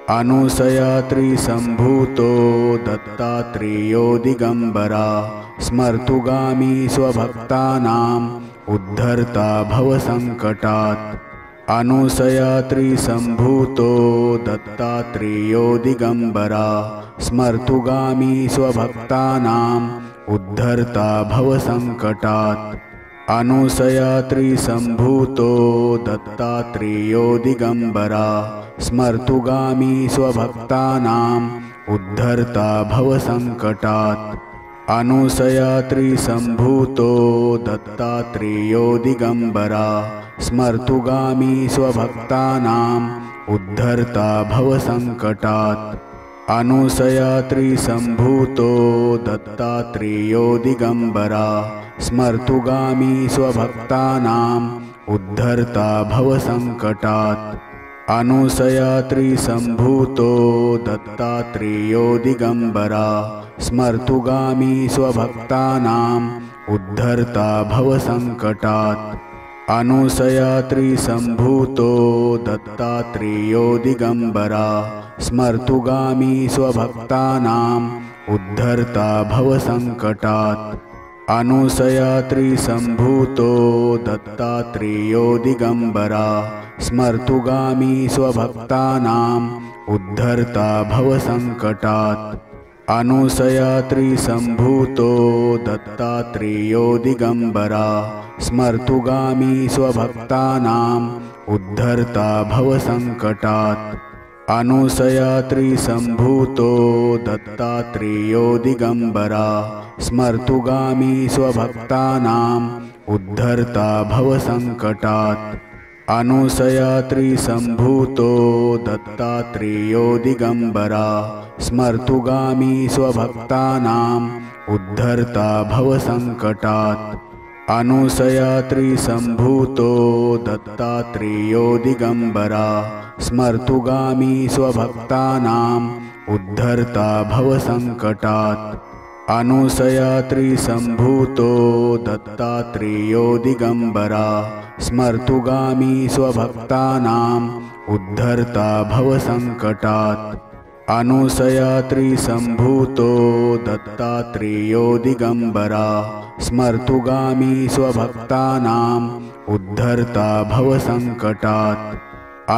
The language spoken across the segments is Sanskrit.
अनुसयात्रिसम्भूतो दत्तात्रेयो दिगम्बरा स्मर्तुगामी स्वभक्तानाम् उद्धर्ता भवसङ्कटात्। अनुसयात्रिसम्भूतो दत्तात्रेयो दिगम्बरा स्मर्तुगामी स्वभक्तानाम् उद्धर्ता भवसङ्कटात्। अनुसयात्रिसम्भूतो दत्तात्रेयो दिगम्बरा स्मर्तुगामी स्वभक्तानाम् उद्धर्ता भवसङ्कटात्। अनुसयात्रिसम्भूतो दत्तात्रेयो दिगम्बरा स्मर्तुगामी स्वभक्तानाम् उद्धर्ता भवसङ्कटात्। अनुसयात्रिसम्भूतो दत्तात्रेयो दिगम्बरा स्मर्तुगामी स्वभक्तानाम् उद्धर्ता भवसङ्कटात्। अनुसयात्रिसम्भूतो दत्तात्रेयो दिगम्बरा स्मर्तुगामी स्वभक्तानाम् उद्धर्ता भवसङ्कटात्। अनुसयात्रिसम्भूतो दत्तात्रेयो दिगम्बरा स्मर्तुगामी स्वभक्तानाम् उद्धर्ता भवसङ्कटात्। अनुसयात्रिसम्भूतो दत्तात्रेयो दिगम्बरा स्मर्तुगामी स्वभक्तानाम् उद्धर्ता भवसङ्कटात्। अनुसयात्रिसम्भूतो दत्तात्रेयो दिगम्बरा स्मर्तुगामी स्वभक्तानाम् उद्धर्ता भवसङ्कटात्। अनुसयात्रिसम्भूतो दत्तात्रेयो दिगम्बरा स्मर्तुगामी स्वभक्तानाम् उद्धर्ता भवसङ्कटात्। अनुसयात्रिसम्भूतो दत्तात्रेयो दिगम्बरा स्मर्तुगामी स्वभक्तानाम् उद्धर्ता भवसङ्कटात्। अनुसयात्रिसम्भूतो दत्तात्रेयो दिगम्बरा स्मर्तुगामी स्वभक्तानाम् उद्धर्ता भवसङ्कटात्। अनुसयात्रिसम्भूतो दत्तात्रेयो दिगम्बरा स्मर्तुगामी स्वभक्तानाम् उद्धर्ता भवसङ्कटात्। अनुसयात्रिसम्भूतो दत्तात्रेयो दिगम्बरा स्मर्तुगामी स्वभक्तानाम् उद्धर्ता भवसङ्कटात्।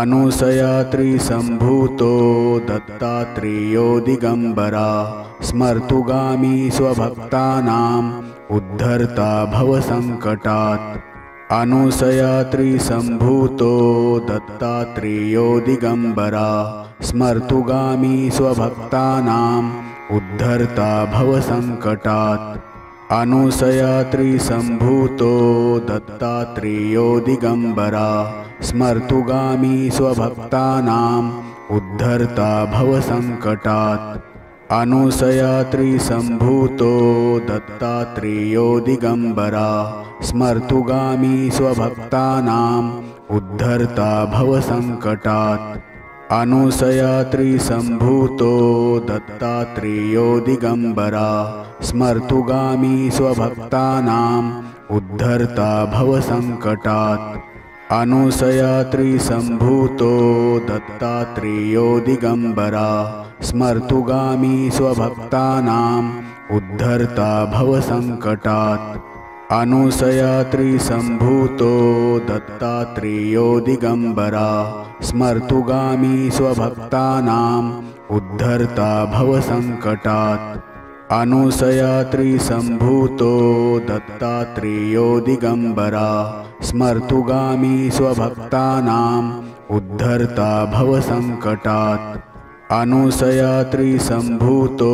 अनुसयात्रिसम्भूतो दत्तात्रेयो दिगम्बरा स्मर्तुगामी स्वभक्तानाम् उद्धर्ता भवसङ्कटात्। अनुसयात्रिसम्भूतो दत्तात्रेयो दिगम्बरा स्मर्तुगामी स्वभक्तानाम् उद्धर्ता भवसङ्कटात्। अनुसयात्रिसम्भूतो दत्तात्रेयो दिगम्बरा स्मर्तुगामी स्वभक्तानाम् उद्धर्ता भवसङ्कटात्। अनुसयात्रिसम्भूतो दत्तात्रेयो दिगम्बरा स्मर्तुगामी स्वभक्तानाम् उद्धर्ता भवसङ्कटात्। अनुसयात्रिसम्भूतो दत्तात्रेयो दिगम्बरा स्मर्तुगामी स्वभक्तानाम् उद्धर्ता भवसङ्कटात्। अनुसयात्रिसम्भूतो दत्तात्रेयो दिगम्बरा स्मर्तुगामी स्वभक्तानाम् उद्धर्ता भवसङ्कटात्। अनुसयात्रिसम्भूतो दत्तात्रेयो दिगम्बरा स्मर्तुगामी स्वभक्तानाम् उद्धर्ता भवसङ्कटात्। अनुसयात्रिसम्भूतो दत्तात्रेयो दिगम्बरा स्मर्तुगामी स्वभक्तानाम् उद्धर्ता भवसङ्कटात्। अनुसयात्रिसम्भूतो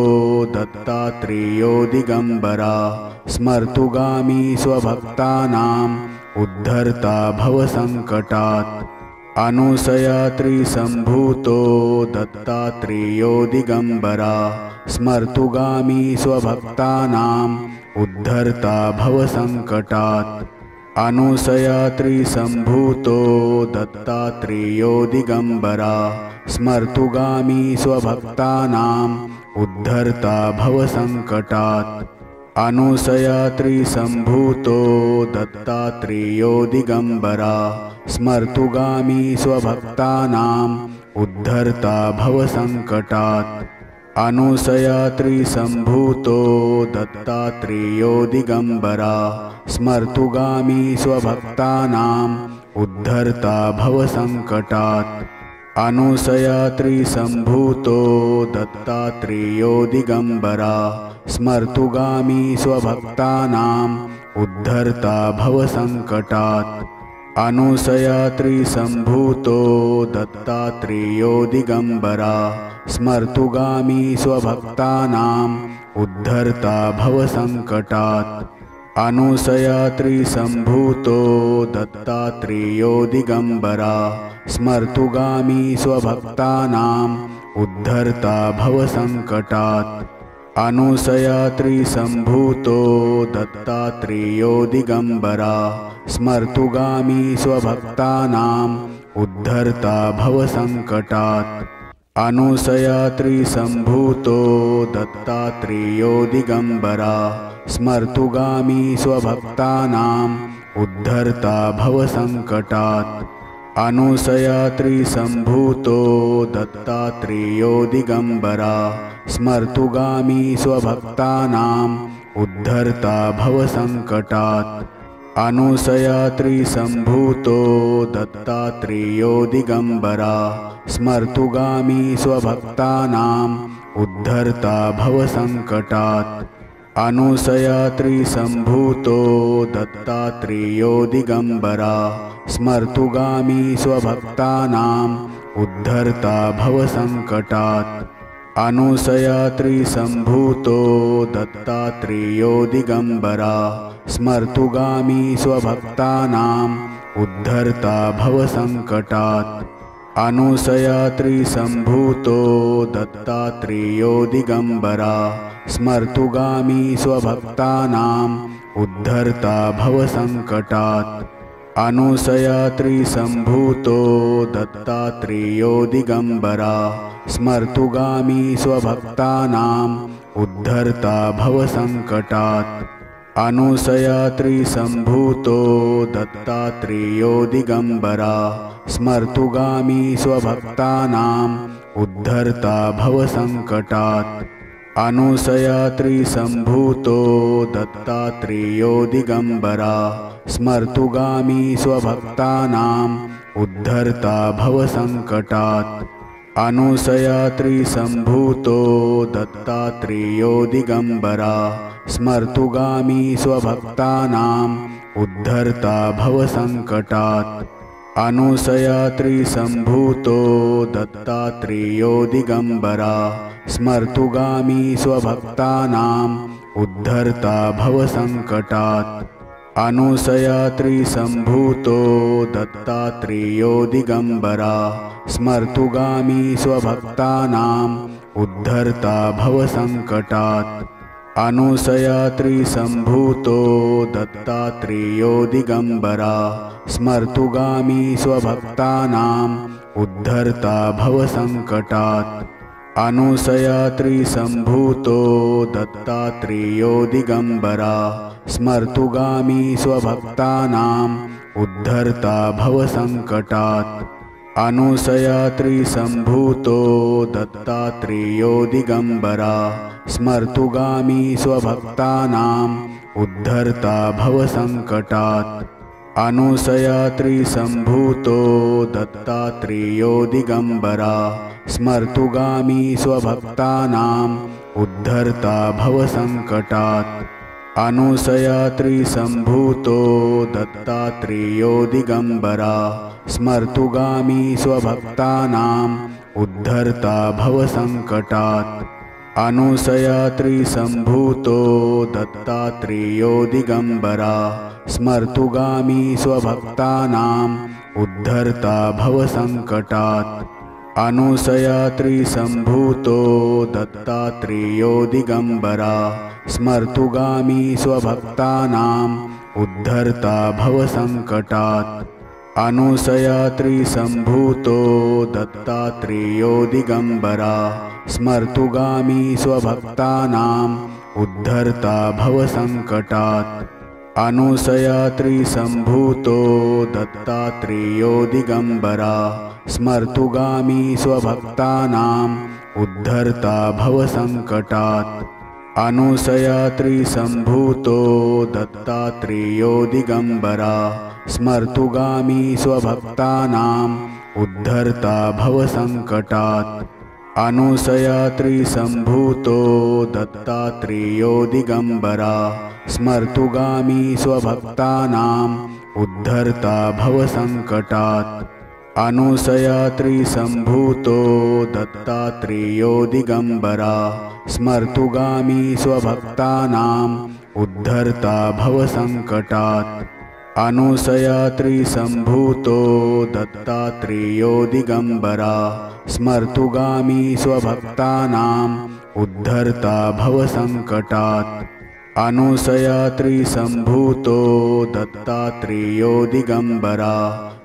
दत्तात्रेयो दिगम्बरा स्मर्तुगामी स्वभक्तानाम् उद्धर्ता भवसङ्कटात्। अनुसयात्रिसम्भूतो दत्तात्रेयो दिगम्बरा स्मर्तुगामी स्वभक्तानाम् उद्धर्ता भवसङ्कटात्। अनुसयात्रिसम्भूतो दत्तात्रेयो दिगम्बरा स्मर्तुगामी स्वभक्तानाम् उद्धर्ता भवसङ्कटात्। अनुसयात्रिसम्भूतो दत्तात्रेयो दिगम्बरा स्मर्तुगामी स्वभक्तानाम् उद्धर्ता भवसङ्कटात्। अनुसयात्रिसम्भूतो दत्तात्रेयो दिगम्बरा स्मर्तुगामी स्वभक्तानाम् उद्धर्ता भवसङ्कटात्। अनुसयात्रिसम्भूतो दत्तात्रेयो दिगम्बरा स्मर्तुगामी स्वभक्तानाम् उद्धर्ता भवसङ्कटात्। अनुसयात्रिसम्भूतो दत्तात्रेयो दिगम्बरा स्मर्तुगामी स्वभक्तानाम् उद्धर्ता भवसङ्कटात्। अनुसयात्रिसम्भूतो दत्तात्रेयो दिगम्बरा स्मर्तुगामी स्वभक्तानाम् उद्धर्ता भवसङ्कटात्। अनुसयात्रिसम्भूतो दत्तात्रेयो दिगम्बरा स्मर्तुगामी स्वभक्तानाम् उद्धर्ता भवसङ्कटात्। अनुसयात्रिसम्भूतो दत्तात्रेयो दिगम्बरा स्मर्तुगामी स्वभक्तानाम् उद्धर्ता भवसङ्कटात्। अनुसयात्रिसम्भूतो दत्तात्रेयो दिगम्बरा स्मर्तुगामी स्वभक्तानाम् उद्धर्ता भवसङ्कटात्। अनुसयात्रिसम्भूतो दत्तात्रेयो दिगम्बरा स्मर्तुगामी स्वभक्तानाम् उद्धर्ता भवसङ्कटात्। अनुसयात्रिसम्भूतो दत्तात्रेयो दिगम्बरा स्मर्तुगामी स्वभक्तानाम् उद्धर्ता भवसङ्कटात्। अनुसयात्रिसम्भूतो दत्तात्रेयो दिगम्बरा स्मर्तुगामी स्वभक्तानाम् उद्धर्ता भवसङ्कटात्। अनुसयात्रिसम्भूतो दत्तात्रेयो दिगम्बरा स्मर्तुगामी स्वभक्तानाम् उद्धर्ता भवसङ्कटात्। अनुसयात्रिसम्भूतो दत्तात्रेयो दिगम्बरा स्मर्तुगामी स्वभक्तानाम् उद्धर्ता भवसङ्कटात्। अनुसयात्रिसम्भूतो दत्तात्रेयो दिगम्बरा स्मर्तुगामी स्वभक्तानाम् उद्धर्ता भवसङ्कटात्। अनुसयात्रिसम्भूतो दत्तात्रेयो दिगम्बरा स्मर्तुगामी स्वभक्तानाम् उद्धर्ता भवसङ्कटात्। अनुसयात्रिसम्भूतो दत्तात्रेयो दिगम्बरा स्मर्तुगामी स्वभक्तानाम् उद्धर्ता भवसङ्कटात्। अनुसयात्रिसम्भूतो दत्तात्रेयो दिगम्बरा स्मर्तुगामी स्वभक्तानाम् उद्धर्ता भवसङ्कटात्। अनुसयात्रिसम्भूतो दत्तात्रेयो दिगम्बरा स्मर्तुगामी स्वभक्तानाम् उद्धर्ता भवसङ्कटात्। अनुसयात्रिसम्भूतो दत्तात्रेयो दिगम्बरा स्मर्तुगामी स्वभक्तानाम् उद्धर्ता भवसङ्कटात्। अनुसयात्रिसम्भूतो दत्तात्रेयो दिगम्बरा स्मर्तुगामी स्वभक्तानाम् उद्धर्ता भवसङ्कटात्। अनुसयात्रिसम्भूतो दत्तात्रेयो दिगम्बरा स्मर्तुगामी स्वभक्तानाम् उद्धर्ता भवसङ्कटात्। अनुसयात्रिसम्भूतो दत्तात्रेयो दिगम्बरा स्मर्तुगामी स्वभक्तानाम् उद्धर्ता भवसङ्कटात्। अनुसयात्रिसम्भूतो दत्तात्रेयो दिगम्बरा स्मर्तुगामी स्वभक्तानाम् उद्धर्ता भवसङ्कटात्। अनुसयात्रिसम्भूतो दत्तात्रेयो दिगम्बरा स्मर्तुगामी स्वभक्तानाम् उद्धर्ता भवसङ्कटात्। अनुसयात्रिसम्भूतो दत्तात्रेयो दिगम्बरा स्मर्तुगामी स्वभक्तानाम् उद्धर्ता भवसङ्कटात्। अनुसयात्रिसम्भूतो दत्तात्रेयो दिगम्बरा स्मर्तुगामी स्वभक्तानाम् उद्धर्ता भवसङ्कटात्। अनुशयात्रिसम्भूतो दत्तात्रेयो दिगम्बरा स्मर्तुगामी स्वभक्तानाम् उद्धर्ता भवसङ्कटात्। अनुशयात्रिसम्भूतो दत्तात्रेयो दिगम्बरा स्मर्तुगामी स्वभक्तानाम् उद्धर्ता भवसङ्कटात्। अनुशयात्रिसम्भूतो दत्तात्रेयो दिगम्बरा स्मर्तुगामी स्वभक्तानाम् उद्धर्ता भवसङ्कटात्। अनुशयात्रिसम्भूतो दत्तात्रेयो दिगम्बरा स्मर्तुगामी स्वभक्तानाम् उद्धर्ता भवसङ्कटात्। अनुशयात्रिसम्भूतो दत्तात्रेयो दिगम्बरा स्मर्तुगामी स्वभक्तानाम् उद्धर्ता भवसङ्कटात्। अनुशयात्रिसम्भूतो दत्तात्रेयो दिगम्बरा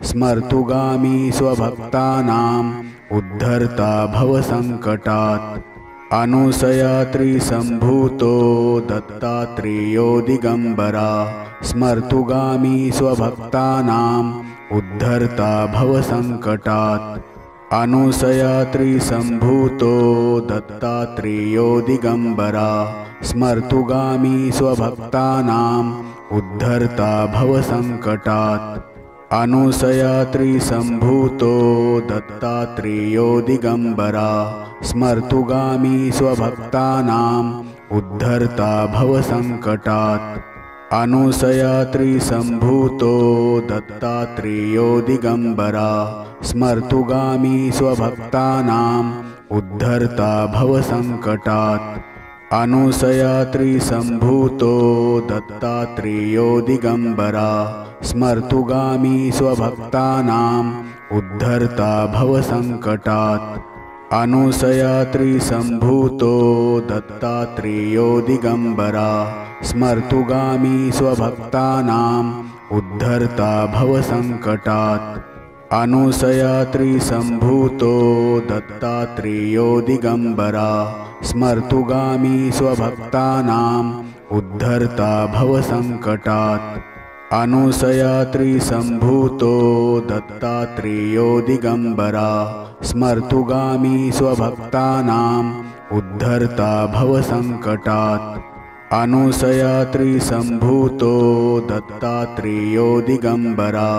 स्मर्तुगामी स्वभक्तानाम् उद्धर्ता भवसङ्कटात्। अनुशयात्रिसम्भूतो दत्तात्रेयो दिगम्बरा स्मर्तुगामी स्वभक्तानाम् उद्धर्ता भवसङ्कटात्। अनुशयात्रिसम्भूतो दत्तात्रेयो दिगम्बरा स्मर्तुगामी स्वभक्तानाम् उद्धर्ता भवसङ्कटात्। अनुशयात्रिसम्भूतो दत्तात्रेयो दिगम्बरा स्मर्तुगामी स्वभक्तानाम् उद्धर्ता भवसङ्कटात्। अनुशयात्रिसम्भूतो दत्तात्रेयो दिगम्बरा स्मर्तुगामी स्वभक्तानाम् उद्धर्ता भवसङ्कटात्। अनुशयात्रिसम्भूतो दत्तात्रेयो दिगम्बरा स्मर्तुगामी स्वभक्तानाम् उद्धर्ता भवसङ्कटात्। अनुशयात्रिसम्भूतो दत्तात्रेयो दिगम्बरा स्मर्तुगामी स्वभक्तानाम् उद्धर्ता भवसङ्कटात्। अनुशयात्रिसम्भूतो दत्तात्रेयो दिगम्बरा स्मर्तुगामी स्वभक्तानाम् उद्धर्ता भवसङ्कटात्। अनुशयात्रिसम्भूतो दत्तात्रेयो दिगम्बरा स्मर्तुगामी स्वभक्तानाम् उद्धर्ता भवसङ्कटात्। अनुशयात्रिसम्भूतो दत्तात्रेयो दिगम्बरा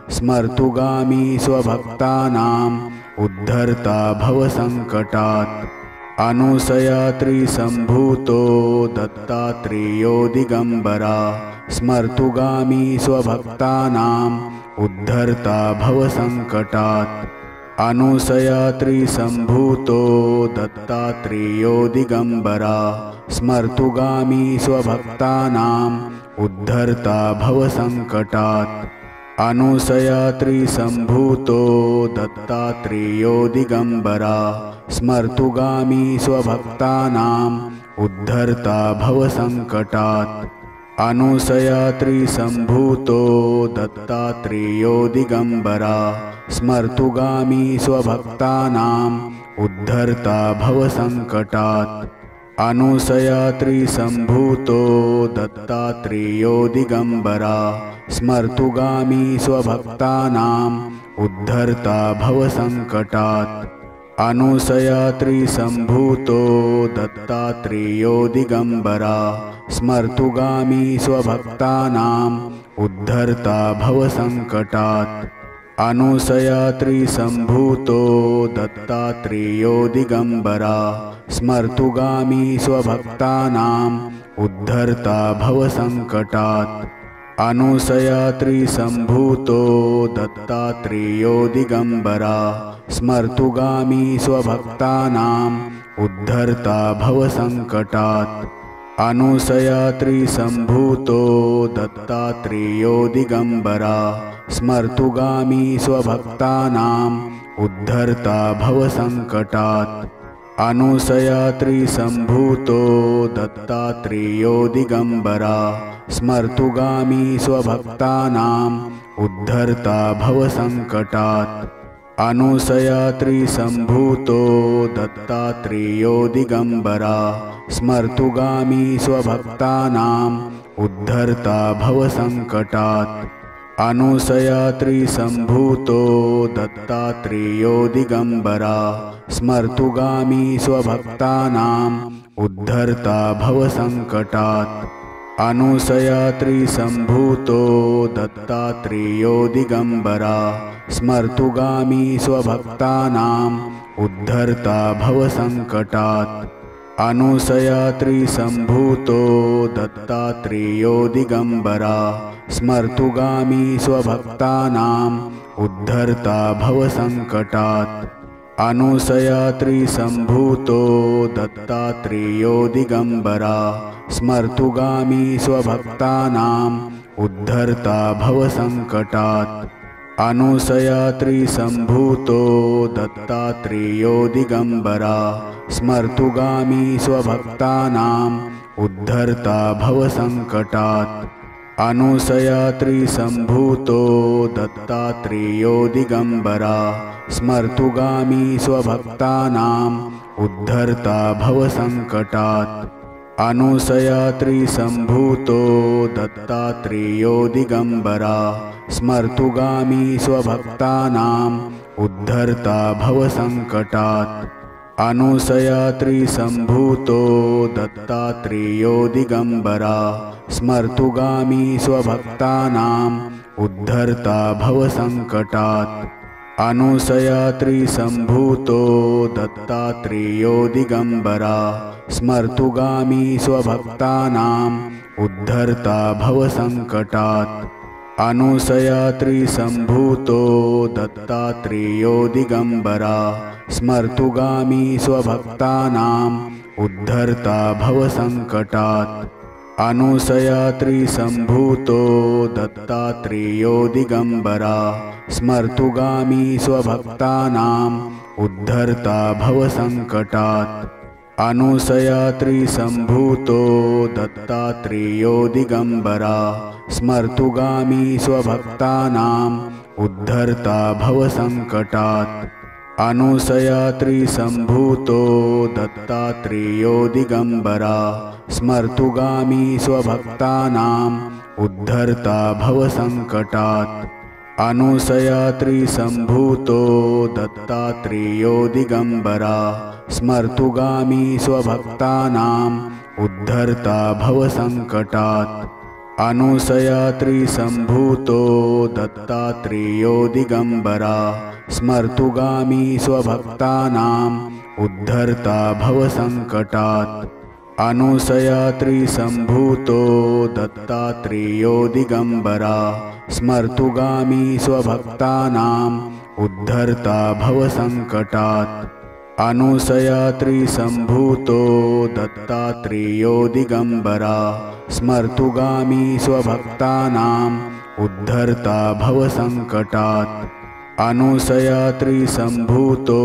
स्मर्तुगामी स्वभक्तानाम् उद्धर्ता भवसङ्कटात्। अनुशयात्रिसम्भूतो दत्तात्रेयो दिगम्बरा स्मर्तुगामी स्वभक्तानाम् उद्धर्ता भवसङ्कटात्। अनुशयात्रिसम्भूतो दत्तात्रेयो दिगम्बरा स्मर्तुगामी स्वभक्तानाम् उद्धर्ता भवसङ्कटात्। अनुशयात्रिसम्भूतो दत्तात्रेयो दिगम्बरा स्मर्तुगामी स्वभक्तानाम् उद्धर्ता भवसङ्कटात्। अनुशयात्रिसम्भूतो दत्तात्रेयो दिगम्बरा स्मर्तुगामी स्वभक्तानाम् उद्धर्ता भवसङ्कटात्। अनुशयात्रिसम्भूतो दत्तात्रेयो दिगम्बरा स्मर्तुगामी स्वभक्तानाम् उद्धर्ता भवसङ्कटात्। अनुशयात्रिसम्भूतो दत्तात्रेयो दिगम्बरा स्मर्तुगामी स्वभक्तानाम् उद्धर्ता भवसङ्कटात्। अनुशयात्रिसम्भूतो दत्तात्रेयो दिगम्बरा स्मर्तुगामी स्वभक्तानाम् उद्धर्ता भवसङ्कटात्। अनुशयात्रिसम्भूतो दत्तात्रेयो दिगम्बरा स्मर्तुगामी स्वभक्तानाम् उद्धर्ता भवसङ्कटात्। अनुशयात्रिसम्भूतो दत्तात्रेयो दिगम्बरा स्मर्तुगामी स्वभक्तानाम् उद्धर्ता भवसङ्कटात्। अनुशयात्रिसम्भूतो दत्तात्रेयो दिगम्बरा स्मर्तुगामी स्वभक्तानाम् उद्धर्ता भवसङ्कटात्। अनुसयात्रिसम्भूतो दत्तात्रेयो दिगम्बरा स्मर्तुगामी स्वभक्तानाम् उद्धर्ता भवसङ्कटात्। अनुसयात्रिसम्भूतो दत्तात्रेयो दिगम्बरा स्मर्तुगामी स्वभक्तानाम् उद्धर्ता भवसङ्कटात्। अनुसयात्रिसम्भूतो दत्तात्रेयो दिगम्बरा स्मर्तुगामी स्वभक्तानाम् उद्धर्ता भवसङ्कटात्। अनुसयात्रिसम्भूतो दत्तात्रेयो दिगम्बरा स्मर्तुगामी स्वभक्तानाम् उद्धर्ता भवसङ्कटात्। अनुसयात्रिसम्भूतो दत्तात्रेयो दिगम्बरा स्मर्तुगामी स्वभक्तानाम् उद्धर्ता भवसङ्कटात्। अनुसयात्रिसम्भूतो दत्तात्रेयो दिगम्बरा स्मर्तुगामी स्वभक्तानाम् उद्धर्ता भवसङ्कटात्। अनुसयात्रिसम्भूतो दत्तात्रेयो दिगम्बरा स्मर्तुगामी स्वभक्तानाम् उद्धर्ता भवसङ्कटात्। अनुसयात्रिसम्भूतो दत्तात्रेयो दिगम्बरा स्मर्तुगामी स्वभक्तानाम् उद्धर्ता भवसङ्कटात्। अनुसयात्रिसम्भूतो दत्तात्रेयो दिगम्बरा स्मर्तुगामी स्वभक्तानाम् उद्धर्ता भवसङ्कटात्। अनुसयात्रिसम्भूतो दत्तात्रेयो दिगम्बरा स्मर्तुगामी स्वभक्तानाम् उद्धर्ता भवसङ्कटात्। अनुसयात्रिसम्भूतो दत्तात्रेयो दिगम्बरा स्मर्तुगामी स्वभक्तानाम् उद्धर्ता भवसङ्कटात्। अनुसयात्रिसम्भूतो दत्तात्रेयो दिगम्बरा स्मर्तुगामी स्वभक्तानाम् उद्धर्ता भवसङ्कटात्। अनुसयात्रिसम्भूतो दत्तात्रेयो दिगम्बरा स्मर्तुगामी स्वभक्तानाम् उद्धर्ता भवसङ्कटात्। अनुसयात्रिसम्भूतो दत्तात्रेयो दिगम्बरा स्मर्तुगामी स्वभक्तानाम् उद्धर्ता भवसङ्कटात्। अनुसयात्रिसम्भूतो दत्तात्रेयो दिगम्बरा स्मर्तुगामी स्वभक्तानाम् उद्धर्ता भवसङ्कटात्। अनुसयात्रिसम्भूतो दत्तात्रेयो दिगम्बरा स्मर्तुगामी स्वभक्तानाम् उद्धर्ता भवसङ्कटात्। अनुसयात्रिसम्भूतो दत्तात्रेयो दिगम्बरा स्मर्तुगामी स्वभक्तानाम् उद्धर्ता भवसङ्कटात्। अनुसयात्रिसम्भूतो दत्तात्रेयो दिगम्बरा स्मर्तुगामी स्वभक्तानाम् उद्धर्ता भवसङ्कटात्। अनुसयात्रिसम्भूतो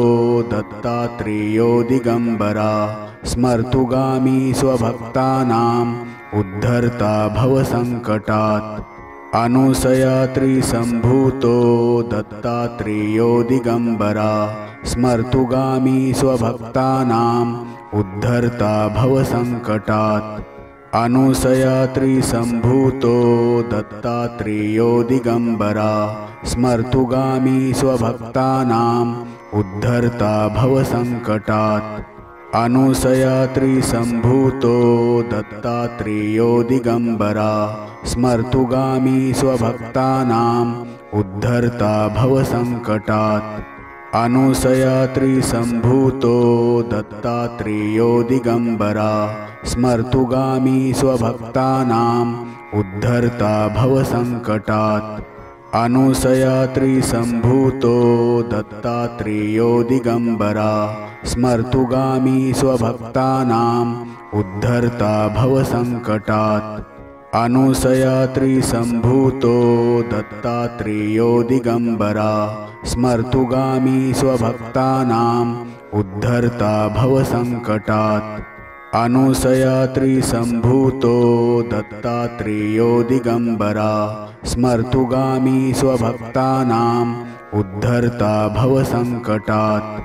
दत्तात्रेयो दिगम्बरा स्मर्तुगामी स्वभक्तानाम् उद्धर्ता भवसङ्कटात्। अनुसयात्रिसम्भूतो दत्तात्रेयो दिगम्बरा स्मर्तुगामी स्वभक्तानाम् उद्धर्ता भवसङ्कटात्। अनुसयात्रिसम्भूतो दत्तात्रेयो दिगम्बरा स्मर्तुगामी स्वभक्तानाम् उद्धर्ता भवसङ्कटात्। अनुसयात्रिसम्भूतो दत्तात्रेयो दिगम्बरा स्मर्तुगामी स्वभक्तानाम् उद्धर्ता भवसङ्कटात्। अनुसयात्रिसम्भूतो दत्तात्रेयो दिगम्बरा स्मर्तुगामी स्वभक्तानाम् उद्धर्ता भवसङ्कटात्। अनुसयात्रिसम्भूतो दत्तात्रेयो दिगम्बरा स्मर्तुगामी स्वभक्तानाम् उद्धर्ता भवसङ्कटात्। अनुसयात्रिसम्भूतो दत्तात्रेयो दिगम्बरा स्मर्तुगामी स्वभक्तानाम् उद्धर्ता भवसङ्कटात्। अनुसयात्रिसम्भूतो दत्तात्रेयो दिगम्बरा स्मर्तुगामी स्वभक्तानाम् उद्धर्ता भवसङ्कटात्।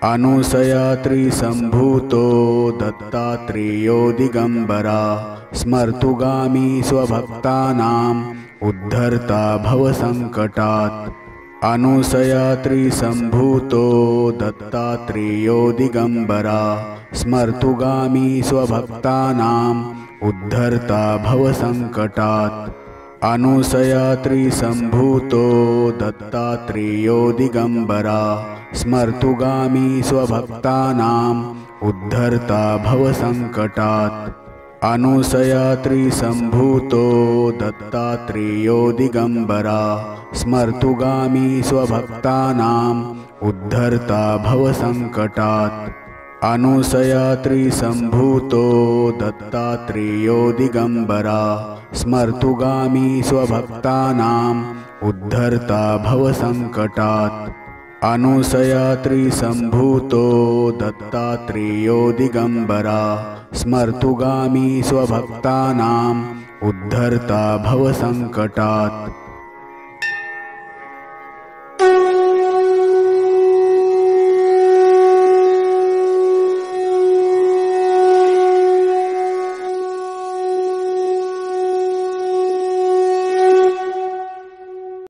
अनुसयात्रिसम्भूतो दत्तात्रेयो दिगम्बरा स्मर्तुगामी स्वभक्तानाम् उद्धर्ता भवसङ्कटात्। अनुसयात्रिसम्भूतो दत्तात्रेयो दिगम्बरा स्मर्तुगामी स्वभक्तानाम् उद्धर्ता भवसङ्कटात्। अनुसयात्रिसम्भूतो दत्तात्रेयो दिगम्बरा स्मर्तुगामी स्वभक्तानाम् उद्धर्ता भवसङ्कटात्। अनुसयात्रिसम्भूतो दत्तात्रेयो दिगम्बरा स्मर्तुगामी स्वभक्तानाम् उद्धर्ता भवसङ्कटात्। अनुसयात्रिसम्भूतो दत्तात्रेयो दिगम्बरा स्मर्तुगामी स्वभक्तानाम् उद्धर्ता भवसङ्कटात्। अनुसयात्रिसम्भूतो दत्तात्रेयो दिगम्बरा स्मर्तुगामी स्वभक्तानाम् उद्धर्ता भवसङ्कटात्।